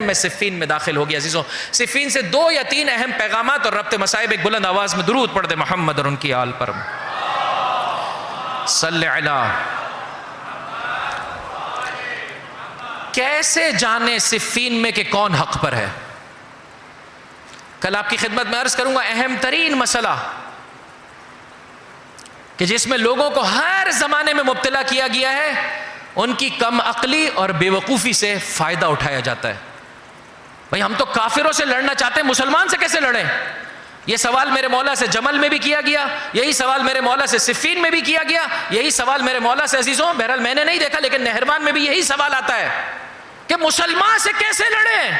میں صفین میں داخل ہو گیا۔ عزیزوں، صفین سے 2 یا 3 اہم پیغامات اور ربط مصائب۔ ایک بلند آواز میں درود پڑھ دے محمد اور ان کی آل پر صلی علی۔ کیسے جانے صفین میں کہ کون حق پر ہے؟ کل آپ کی خدمت میں عرض کروں گا اہم ترین مسئلہ کہ جس میں لوگوں کو ہر زمانے میں مبتلا کیا گیا ہے، ان کی کم عقلی اور بے وقوفی سے فائدہ اٹھایا جاتا ہے۔ بھئی ہم تو کافروں سے لڑنا چاہتے ہیں، مسلمان سے کیسے لڑیں؟ یہ سوال میرے مولا سے جمل میں بھی کیا گیا، یہی سوال میرے مولا سے صفین میں بھی کیا گیا، یہی سوال میرے مولا سے عزیزوں بہرحال میں نے نہیں دیکھا لیکن نہروان میں بھی یہی سوال آتا ہے کہ مسلمان سے کیسے لڑیں؟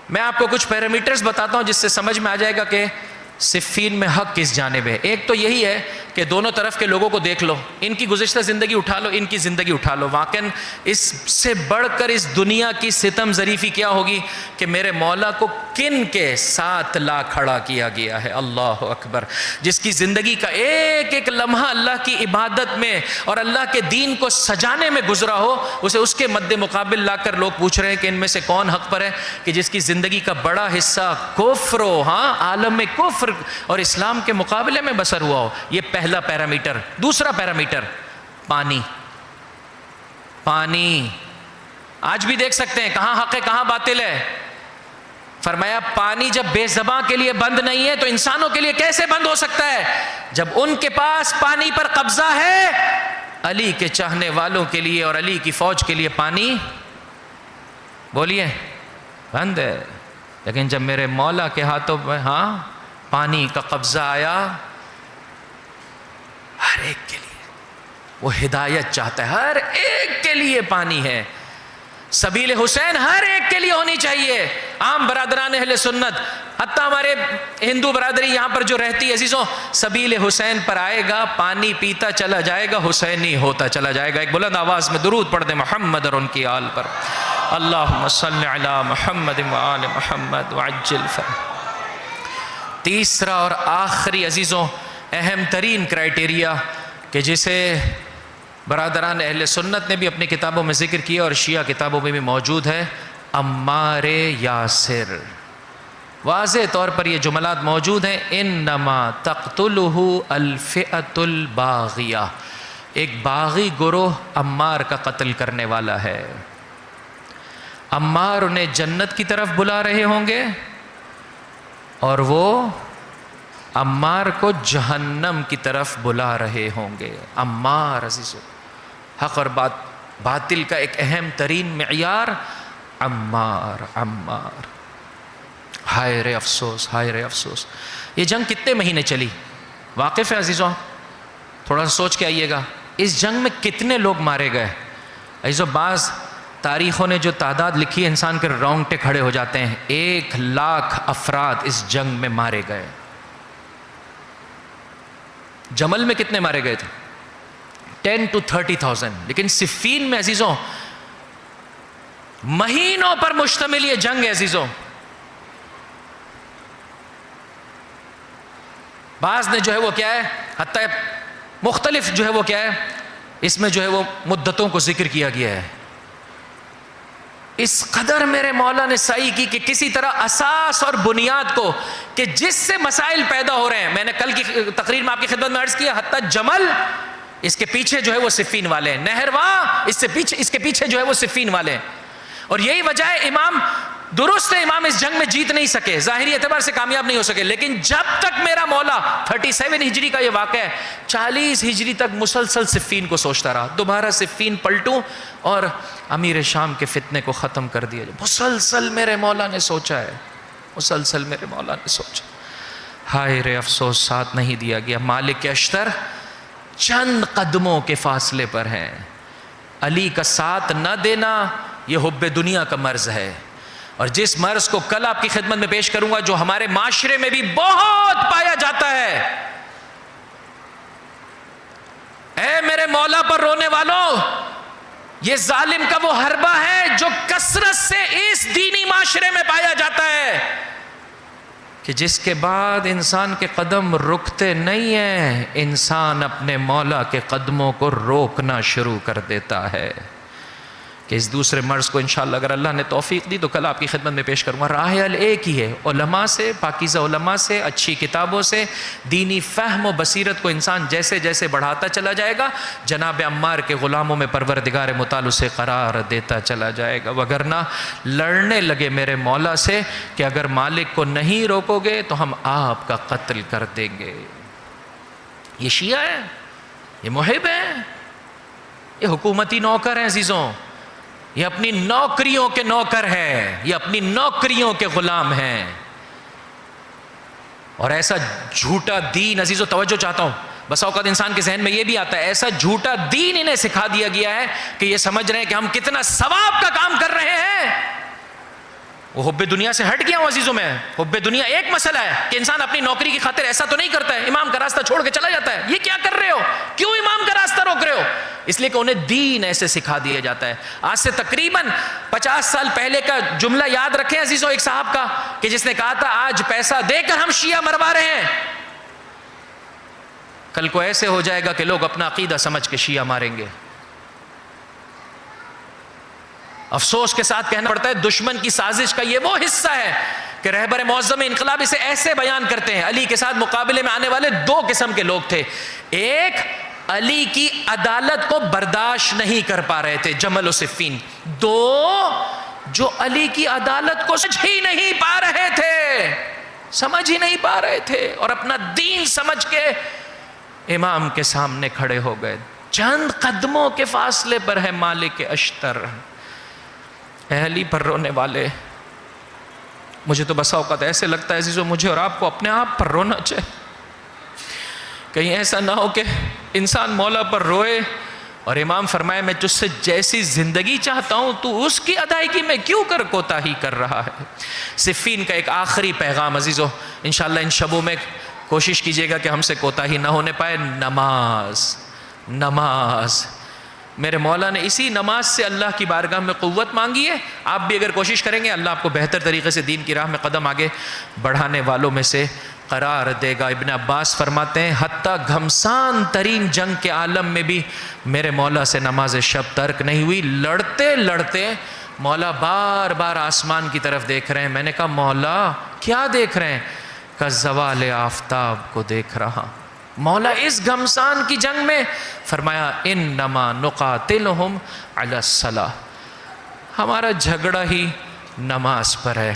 میں آپ کو کچھ پیرامیٹرز بتاتا ہوں جس سے سمجھ میں آ جائے گا کہ صفین میں حق کس جانب ہے۔ ایک تو یہی ہے کہ دونوں طرف کے لوگوں کو دیکھ لو، ان کی گزشتہ زندگی اٹھا لو، ان کی زندگی اٹھا لو۔ واقعاً اس سے بڑھ کر اس دنیا کی ستم ظریفی کیا ہوگی کہ میرے مولا کو کن کے ساتھ لا کھڑا کیا گیا ہے۔ اللہ اکبر! جس کی زندگی کا ایک ایک لمحہ اللہ کی عبادت میں اور اللہ کے دین کو سجانے میں گزرا ہو، اسے اس کے مد مقابل لا کر لوگ پوچھ رہے ہیں کہ ان میں سے کون حق پر ہے، کہ جس کی زندگی کا بڑا حصہ کفر و عالم کفر اور اسلام کے مقابلے میں بسر ہوا ہو۔ یہ پہلا پیرامیٹر۔ دوسرا پیرامیٹر پانی۔ پانی آج بھی دیکھ سکتے ہیں کہاں حق ہے کہاں باطل ہے۔ فرمایا پانی جب بے زباں کے لیے بند نہیں ہے تو انسانوں کے لیے کیسے بند ہو سکتا ہے؟ جب ان کے پاس پانی پر قبضہ ہے، علی کے چاہنے والوں کے لیے اور علی کی فوج کے لیے پانی بولیے بند ہے، لیکن جب میرے مولا کے ہاتھوں میں پانی کا قبضہ آیا، ہر ایک کے لیے وہ ہدایت چاہتا ہے، ہر ایک کے لیے پانی ہے۔ سبیل حسین ہر ایک کے لیے ہونی چاہیے۔ عام برادران اہل سنت، حتیٰ ہمارے ہندو برادری یہاں پر جو رہتی ہے عزیزوں، سبیل حسین پر آئے گا، پانی پیتا چلا جائے گا، حسینی ہوتا چلا جائے گا۔ ایک بلند آواز میں درود پڑھ دے محمد اور ان کی آل پر اللہم صلی علی محمد وآل محمد وعجل فرج۔ تیسرا اور آخری عزیزوں اہم ترین کرائیٹیریا کہ جسے برادران اہل سنت نے بھی اپنی کتابوں میں ذکر کیا اور شیعہ کتابوں میں بھی موجود ہے، عمار یاسر۔ واضح طور پر یہ جملات موجود ہیں، انما تقتلہ الفئۃ الباغیہ، ایک باغی گروہ عمار کا قتل کرنے والا ہے۔ عمار انہیں جنت کی طرف بلا رہے ہوں گے اور وہ عمار کو جہنم کی طرف بلا رہے ہوں گے۔ عمار عزیزو، حق اور باطل کا ایک اہم ترین معیار عمار۔ عمار، ہائے رے افسوس، ہائے رے افسوس۔ یہ جنگ کتنے مہینے چلی؟ واقف ہے عزیزو؟ تھوڑا سا سوچ کے آئیے گا، اس جنگ میں کتنے لوگ مارے گئے؟ عزیزو بعض تاریخوں نے جو تعداد لکھی ہے انسان کے رونگٹے کھڑے ہو جاتے ہیں۔ 1,00,000 افراد اس جنگ میں مارے گئے۔ جمل میں کتنے مارے گئے تھے؟ 10 to 30,000۔ لیکن صفین میں عزیزوں مہینوں پر مشتمل یہ جنگ ہے عزیزوں۔ بعض نے جو ہے وہ کیا ہے، حتیٰ مختلف جو ہے وہ کیا ہے، اس میں جو ہے وہ مدتوں کو ذکر کیا گیا ہے۔ اس قدر میرے مولا نے سعی کی کہ کسی طرح اساس اور بنیاد کو کہ جس سے مسائل پیدا ہو رہے ہیں، میں نے کل کی تقریر میں آپ کی خدمت میں عرض کیا، حتیٰ جمل اس کے پیچھے جو ہے وہ صفین والے ہیں، نہرواں اس کے پیچھے جو ہے وہ صفین والے ہیں۔ اور یہی وجہ ہے امام درست ہے، امام اس جنگ میں جیت نہیں سکے، ظاہری اعتبار سے کامیاب نہیں ہو سکے، لیکن جب تک میرا مولا 37 ہجری کا یہ واقعہ ہے، 40 ہجری تک مسلسل صفین کو سوچتا رہا، دوبارہ صفین پلٹوں اور امیر شام کے فتنے کو ختم کر دیا۔ مسلسل میرے مولا نے سوچا ہے، مسلسل میرے مولا نے سوچا۔ ہائے رے افسوس، ساتھ نہیں دیا گیا۔ مالک اشتر چند قدموں کے فاصلے پر ہیں۔ علی کا ساتھ نہ دینا یہ حب دنیا کا مرض ہے، اور جس مرض کو کل آپ کی خدمت میں پیش کروں گا جو ہمارے معاشرے میں بھی بہت پایا جاتا ہے۔ اے میرے مولا پر رونے والوں، یہ ظالم کا وہ حربہ ہے جو کثرت سے اس دینی معاشرے میں پایا جاتا ہے کہ جس کے بعد انسان کے قدم رکتے نہیں ہیں، انسان اپنے مولا کے قدموں کو روکنا شروع کر دیتا ہے۔ کہ اس دوسرے مرض کو انشاءاللہ اگر اللہ نے توفیق دی تو کل آپ کی خدمت میں پیش کروں گا۔ راہ حل ایک ہی ہے، علماء سے، پاکیزہ علماء سے، اچھی کتابوں سے، دینی فہم و بصیرت کو انسان جیسے جیسے بڑھاتا چلا جائے گا، جناب عمار کے غلاموں میں پروردگار متعال اسے قرار دیتا چلا جائے گا۔ وگرنہ لڑنے لگے میرے مولا سے کہ اگر مالک کو نہیں روکو گے تو ہم آپ کا قتل کر دیں گے۔ یہ شیعہ ہے، یہ محب ہیں، یہ حکومتی نوکر ہیں عزیزوں، یہ اپنی نوکریوں کے نوکر ہیں، یہ اپنی نوکریوں کے غلام ہیں۔ اور ایسا جھوٹا دین، عزیزو توجہ چاہتا ہوں، بس اوقات انسان کے ذہن میں یہ بھی آتا ہے، ایسا جھوٹا دین انہیں سکھا دیا گیا ہے کہ یہ سمجھ رہے ہیں کہ ہم کتنا ثواب کا کام کر رہے ہیں۔ وہ حب دنیا سے ہٹ گیا ہوں عزیزوں میں۔ حب دنیا ایک مسئلہ ہے کہ انسان اپنی نوکری کی خاطر ایسا تو نہیں کرتا ہے، امام کا راستہ چھوڑ کے چلا جاتا ہے۔ یہ کیا کر رہے ہو؟ کیوں امام کا راستہ روک رہے ہو؟ اس لیے کہ انہیں دین ایسے سکھا دیا جاتا ہے۔ آج سے تقریباً 50 سال پہلے کا جملہ یاد رکھیں عزیزوں، ایک صاحب کا، کہ جس نے کہا تھا آج پیسہ دے کر ہم شیعہ مروا رہے ہیں، کل کو ایسے ہو جائے گا کہ لوگ اپنا عقیدہ سمجھ کے شیعہ ماریں گے۔ افسوس کے ساتھ کہنا پڑتا ہے دشمن کی سازش کا یہ وہ حصہ ہے کہ رہبر معظم انقلاب اسے ایسے بیان کرتے ہیں۔ علی کے ساتھ مقابلے میں آنے والے دو قسم کے لوگ تھے، ایک علی کی عدالت کو برداشت نہیں کر پا رہے تھے، جمل و صفین، دو جو علی کی عدالت کو سمجھ ہی نہیں پا رہے تھے، سمجھ ہی نہیں پا رہے تھے، اور اپنا دین سمجھ کے امام کے سامنے کھڑے ہو گئے۔ چند قدموں کے فاصلے پر ہے مالک اشتر۔ اہلی پر رونے والے، مجھے تو بسا اوقات ایسے لگتا ہے عزیزو، مجھے اور آپ کو اپنے آپ پر رونا چاہیے۔ کہیں ایسا نہ ہو کہ انسان مولا پر روئے اور امام فرمائے میں تجھ سے جیسی زندگی چاہتا ہوں تو اس کی ادائیگی میں کیوں کوتاہی کر رہا ہے۔ صفین کا ایک آخری پیغام عزیزو، انشاءاللہ ان شبوں میں کوشش کیجئے گا کہ ہم سے کوتاہی نہ ہونے پائے۔ نماز میرے مولا نے اسی نماز سے اللہ کی بارگاہ میں قوت مانگی ہے۔ آپ بھی اگر کوشش کریں گے اللہ آپ کو بہتر طریقے سے دین کی راہ میں قدم آگے بڑھانے والوں میں سے قرار دے گا۔ ابن عباس فرماتے ہیں حتیٰ گھمسان ترین جنگ کے عالم میں بھی میرے مولا سے نماز شب ترک نہیں ہوئی۔ لڑتے لڑتے مولا بار بار آسمان کی طرف دیکھ رہے ہیں۔ میں نے کہا مولا کیا دیکھ رہے ہیں؟ کہ زوال آفتاب کو دیکھ رہا۔ مولا اس گھمسان کی جنگ میں فرمایا انما نقاتلہم علی الصلاۃ، ہمارا جھگڑا ہی نماز پر ہے۔